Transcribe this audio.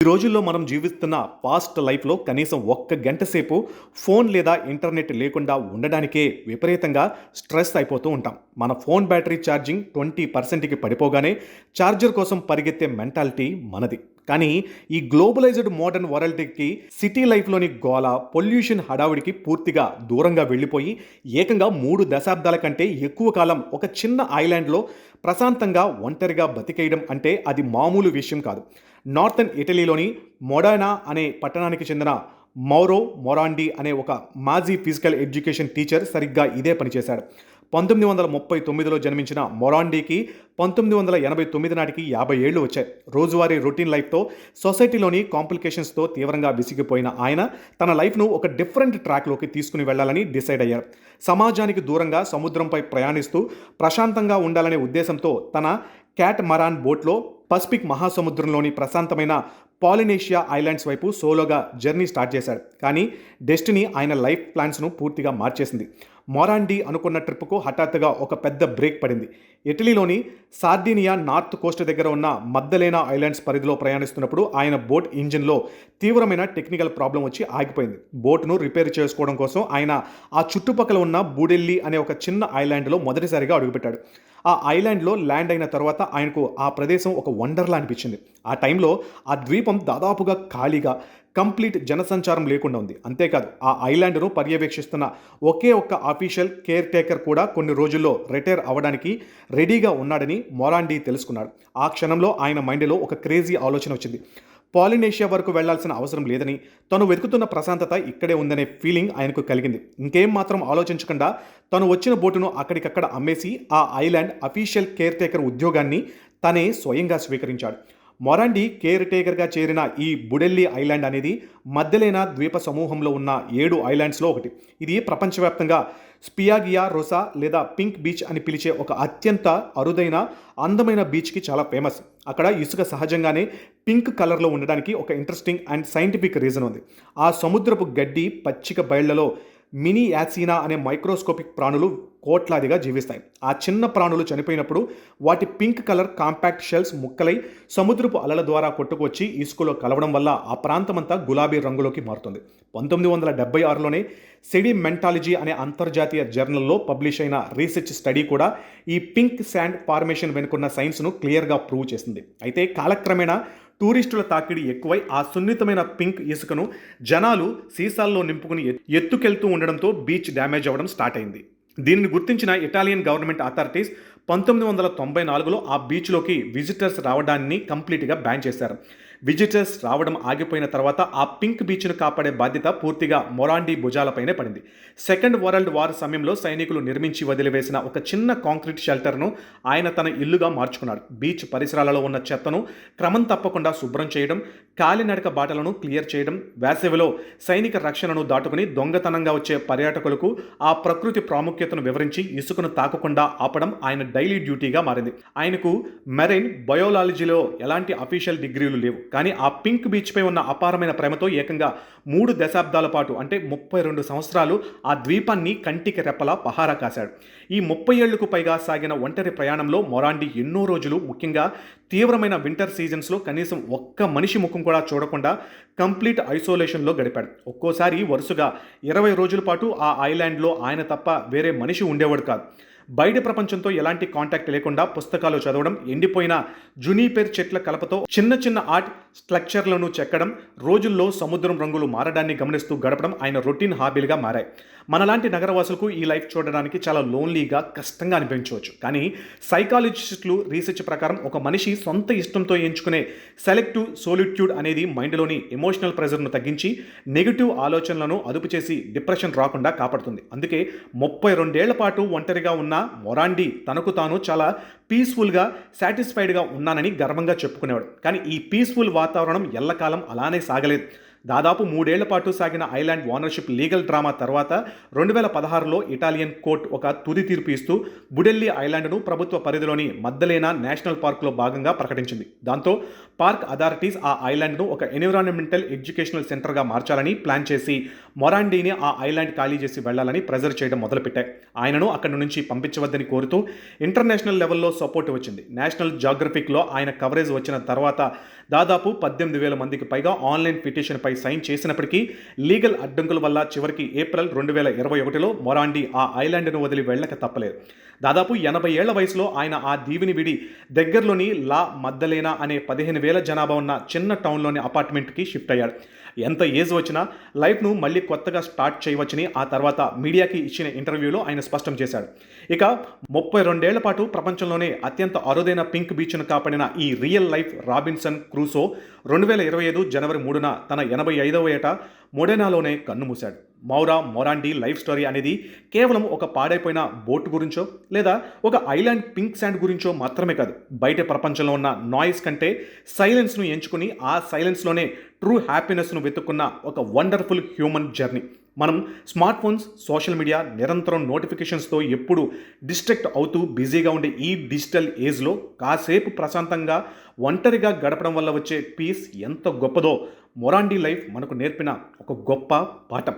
ఈ రోజుల్లో మనం జీవిస్తున్న ఫాస్ట్ లైఫ్‌లో కనీసం ఒక్క గంట సేపు ఫోన్ లేదా ఇంటర్నెట్ లేకుండా ఉండడానికే విపరీతంగా స్ట్రెస్ అయిపోతూ ఉంటాం. మన ఫోన్ బ్యాటరీ ఛార్జింగ్ 20%కి పడిపోగానే ఛార్జర్ కోసం పరిగెత్తే మెంటాలిటీ మనది. కానీ ఈ గ్లోబలైజ్డ్ మోడర్న్ వరల్డ్‌కి సిటీ లైఫ్‌లోని గోల, పొల్యూషన్ హడావిడికి పూర్తిగా దూరంగా వెళ్ళిపోయి ఏకంగా 3 దశాబ్దాల కంటే ఎక్కువ కాలం ఒక చిన్న ఐలాండ్‌లో ప్రశాంతంగా ఒంటరిగా బతికేయడం అంటే అది మామూలు విషయం కాదు. నార్థన్ ఇటలీలోని మొడానా అనే పట్టణానికి చెందిన మౌరో మొరాండి అనే ఒక మాజీ ఫిజికల్ ఎడ్యుకేషన్ టీచర్ సరిగ్గా ఇదే పనిచేశాడు. 1939లో జన్మించిన మొరాండీకి 1989 నాటికి 50 ఏళ్లు వచ్చాయి. రోజువారీ రొటీన్ లైఫ్తో సొసైటీలోని కాంప్లికేషన్స్తో తీవ్రంగా విసిగిపోయిన ఆయన తన లైఫ్ను ఒక డిఫరెంట్ ట్రాక్లోకి తీసుకుని వెళ్లాలని డిసైడ్ అయ్యారు. సమాజానికి దూరంగా సముద్రంపై ప్రయాణిస్తూ ప్రశాంతంగా ఉండాలనే ఉద్దేశంతో తన క్యాట్ మరాన్ బోట్లో పసిఫిక్ మహాసముద్రంలోని ప్రశాంతమైన పాలినేషియా ఐలాండ్స్ వైపు సోలోగా జర్నీ స్టార్ట్ చేశాడు. కానీ డెస్టినీ ఆయన లైఫ్ ప్లాన్స్ను పూర్తిగా మార్చేసింది. మొరాండి అనుకున్న ట్రిప్కు హఠాత్తుగా ఒక పెద్ద బ్రేక్ పడింది. ఇటలీలోని సార్డినియా నార్త్ కోస్ట్ దగ్గర ఉన్న మద్దలేనా ఐలాండ్స్ పరిధిలో ప్రయాణిస్తున్నప్పుడు ఆయన బోట్ ఇంజిన్లో తీవ్రమైన టెక్నికల్ ప్రాబ్లం వచ్చి ఆగిపోయింది. బోట్ను రిపేర్ చేసుకోవడం కోసం ఆయన ఆ చుట్టుపక్కల ఉన్న బూడెల్లి అనే ఒక చిన్న ఐలాండ్లో మొదటిసారిగా అడుగుపెట్టాడు. ఆ ఐలాండ్లో ల్యాండ్ అయిన తర్వాత ఆయనకు ఆ ప్రదేశం ఒక వండర్లా అనిపించింది. ఆ టైంలో ఆ ద్వీపం దాదాపుగా ఖాళీగా కంప్లీట్ జనసంచారం లేకుండా ఉంది. అంతేకాదు ఆ ఐలాండ్ను పర్యవేక్షిస్తున్న ఒకే ఒక్క అఫీషియల్ కేర్ టేకర్ కూడా కొన్ని రోజుల్లో రిటైర్ అవ్వడానికి రెడీగా ఉన్నాడని మొరాండి తెలుసుకున్నాడు. ఆ క్షణంలో ఆయన మైండ్లో ఒక క్రేజీ ఆలోచన వచ్చింది. పాలినేషియా వరకు వెళ్లాల్సిన అవసరం లేదని, తను వెతుకుతున్న ప్రశాంతత ఇక్కడే ఉందనే ఫీలింగ్ ఆయనకు కలిగింది. ఇంకేం మాత్రం ఆలోచించకుండా తను వచ్చిన బోటును అక్కడికక్కడ అమ్మేసి ఆ ఐలాండ్ అఫీషియల్ కేర్ టేకర్ ఉద్యోగాన్ని తనే స్వయంగా స్వీకరించాడు. మొరాండి కేర్ టేకర్గా చేరిన ఈ బుడెల్లి ఐలాండ్ అనేది మద్దలేనా ద్వీప సమూహంలో ఉన్న 7 ఐలాండ్స్లో ఒకటి. ఇది ప్రపంచవ్యాప్తంగా స్పియాగియా రోసా లేదా పింక్ బీచ్ అని పిలిచే ఒక అత్యంత అరుదైన అందమైన బీచ్కి చాలా ఫేమస్. అక్కడ ఇసుక సహజంగానే పింక్ కలర్లో ఉండడానికి ఒక ఇంట్రెస్టింగ్ అండ్ సైంటిఫిక్ రీజన్ ఉంది. ఆ సముద్రపు గడ్డి పచ్చిక బయళ్లలో మినీ యాసీనా అనే మైక్రోస్కోపిక్ ప్రాణులు కోట్లాదిగా జీవిస్తాయి. ఆ చిన్న ప్రాణులు చనిపోయినప్పుడు వాటి పింక్ కలర్ కాంపాక్ట్ షెల్స్ ముక్కలై సముద్రపు అలల ద్వారా కొట్టుకొచ్చి ఇసుకలో కలవడం వల్ల ఆ ప్రాంతమంతా గులాబీ రంగులోకి మారుతుంది. 1976లోనే సెడిమెంటాలజీ అనే అంతర్జాతీయ జర్నల్లో పబ్లిష్ అయిన రీసెర్చ్ స్టడీ కూడా ఈ పింక్ శాండ్ ఫార్మేషన్ వెనుకున్న సైన్స్ను క్లియర్గా ప్రూవ్ చేసింది. అయితే కాలక్రమేణా టూరిస్టుల తాకిడి ఎక్కువై ఆ సున్నితమైన పింక్ ఇసుకను జనాలు సీసాల్లో నింపుకుని ఎత్తుకెళ్తూ ఉండడంతో బీచ్ డ్యామేజ్ అవ్వడం స్టార్ట్ అయింది. దీనిని గుర్తించిన ఇటాలియన్ గవర్నమెంట్ అథారిటీస్ 1994లో ఆ బీచ్లోకి విజిటర్స్ రావడాన్ని కంప్లీట్గా బ్యాన్ చేశారు. విజిటర్స్ రావడం ఆగిపోయిన తర్వాత ఆ పింక్ బీచ్ను కాపాడే బాధ్యత పూర్తిగా మొరాండి భుజాలపైనే పడింది. సెకండ్ వరల్డ్ వార్ సమయంలో సైనికులు నిర్మించి వదిలివేసిన ఒక చిన్న కాంక్రీట్ షెల్టర్ను ఆయన తన ఇల్లుగా మార్చుకున్నాడు. బీచ్ పరిసరాలలో ఉన్న చెత్తను క్రమం తప్పకుండా శుభ్రం చేయడం, కాలినడక బాటలను క్లియర్ చేయడం, వేసవిలో సైనిక రక్షణను దాటుకుని దొంగతనంగా వచ్చే పర్యాటకులకు ఆ ప్రకృతి ప్రాముఖ్యతను వివరించి ఇసుకను తాకకుండా ఆపడం ఆయన డైలీ డ్యూటీగా మారింది. ఆయనకు మెరైన్ బయోలాజీలో ఎలాంటి అఫీషియల్ డిగ్రీలు లేవు. కానీ ఆ పింక్ బీచ్పై ఉన్న అపారమైన ప్రేమతో ఏకంగా 3 దశాబ్దాల పాటు అంటే 32 సంవత్సరాలు ఆ ద్వీపాన్ని కంటికి రెప్పలా పహారా కాశాడు. ఈ 30 ఏళ్లకు పైగా సాగిన ఒంటరి ప్రయాణంలో మొరాండి ఎన్నో రోజులు, ముఖ్యంగా తీవ్రమైన వింటర్ సీజన్స్లో కనీసం ఒక్క మనిషి ముఖం కూడా చూడకుండా కంప్లీట్ ఐసోలేషన్లో గడిపాడు. ఒక్కోసారి వరుసగా 20 రోజుల పాటు ఆ ఐలాండ్లో ఆయన తప్ప వేరే మనిషి ఉండేవాడు కాదు. బయట ప్రపంచంతో ఎలాంటి కాంటాక్ట్ లేకుండా పుస్తకాలు చదవడం, ఎండిపోయిన జునీపెర్ చెట్ల కలపతో చిన్న చిన్న ఆర్ట్ స్ట్రక్చర్లను చెక్కడం, రోజుల్లో సముద్రం రంగులు మారడాన్ని గమనిస్తూ గడపడం ఆయన రొటీన్ హాబీలుగా మారాయి. మనలాంటి నగరవాసులకు ఈ లైఫ్ చూడడానికి చాలా లోన్లీగా, కష్టంగా అనిపించవచ్చు. కానీ సైకాలజిస్టులు రీసెర్చ్ ప్రకారం ఒక మనిషి సొంత ఇష్టంతో ఎంచుకునే సెలెక్టివ్ సోలిట్యూడ్ అనేది మైండ్లోని ఎమోషనల్ ప్రెజర్ను తగ్గించి నెగిటివ్ ఆలోచనలను అదుపు చేసి డిప్రెషన్ రాకుండా కాపాడుతుంది. అందుకే 32 ఏళ్ల పాటు ఒంటరిగా ఉన్న మొరాండి తనకు తాను చాలా పీస్ఫుల్గా, సాటిస్ఫైడ్గా ఉన్నానని గర్వంగా చెప్పుకునేవాడు. కానీ ఈ పీస్ఫుల్ వాతావరణం ఎల్లకాలం అలానే సాగలేదు. దాదాపు 3 ఏళ్ల పాటు సాగిన ఐలాండ్ ఓనర్‌షిప్ లీగల్ డ్రామా తర్వాత 2016లో ఇటాలియన్ కోర్ట్ ఒక తుది తీర్పు ఇస్తూ బుడెల్లి ఐలాండ్‌ను ప్రభుత్వ పరిధిలోని మద్దలేనా నేషనల్ పార్క్‌లో భాగంగా ప్రకటించింది. దాంతో పార్క్ అథారిటీస్ ఆ ఐలాండ్‌ను ఒక ఎన్విరాన్మెంటల్ ఎడ్యుకేషనల్ సెంటర్‌గా మార్చాలని ప్లాన్ చేసి మొరాండీని ఆ ఐలాండ్ ఖాళీ చేసి వెళ్లాలని ప్రెజర్ చేయడం మొదలుపెట్టాయి. ఆయనను అక్కడి నుంచి పంపించవద్దని కోరుతూ ఇంటర్నేషనల్ లెవెల్లో సపోర్ట్ వచ్చింది. నేషనల్ జియోగ్రఫిక్‌లో ఆయన కవరేజ్ వచ్చిన తర్వాత దాదాపు 18,000 మందికి పైగా ఆన్లైన్ పిటిషన్‌పై సైన్ చేసినప్పటికీ లీగల్ అడ్డంకుల వల్ల చివరికి ఏప్రిల్ 2021లో మొరాండీ ఆ ఐలాండ్‌ను వదిలి వెళ్ళక తప్పలేదు. దాదాపు 80 ఏళ్ల వయసులో ఆయన ఆ దీవిని విడి దగ్గరలోని లా మద్దలేనా అనే 15,000 జనాభా ఉన్న చిన్న టౌన్లోని అపార్ట్మెంట్‌కి షిఫ్ట్ అయ్యాడు. ఎంత ఏజ్ వచ్చినా లైఫ్ను మళ్ళీ కొత్తగా స్టార్ట్ చేయవచ్చని ఆ తర్వాత మీడియాకి ఇచ్చిన ఇంటర్వ్యూలో ఆయన స్పష్టం చేశాడు. ఇక 32 ఏళ్ల పాటు ప్రపంచంలోనే అత్యంత అరుదైన పింక్ బీచ్ను కాపాడిన ఈ రియల్ లైఫ్ రాబిన్సన్ క్రూసో 2025 జనవరి 3న తన 85వ ఏట మొడెనాలోనే కన్నుమూశాడు. మొరాండీ లైఫ్ స్టోరీ అనేది కేవలం ఒక పాడైపోయిన బోట్ గురించో లేదా ఒక ఐలాండ్ పింక్ శాండ్ గురించో మాత్రమే కాదు. బయట ప్రపంచంలో ఉన్న నాయిస్ కంటే సైలెన్స్ను ఎంచుకుని ఆ సైలెన్స్లోనే ట్రూ హ్యాపీనెస్ను వెతుక్కున్న ఒక వండర్ఫుల్ హ్యూమన్ జర్నీ. మనం స్మార్ట్ ఫోన్స్, సోషల్ మీడియా, నిరంతరం నోటిఫికేషన్స్తో ఎప్పుడు డిస్ట్రాక్ట్ అవుతూ బిజీగా ఉండే ఈ డిజిటల్ ఏజ్లో కాసేపు ప్రశాంతంగా ఒంటరిగా గడపడం వల్ల వచ్చే పీస్ ఎంత గొప్పదో మొరాండీ లైఫ్ మనకు నేర్పిన ఒక గొప్ప పాఠం.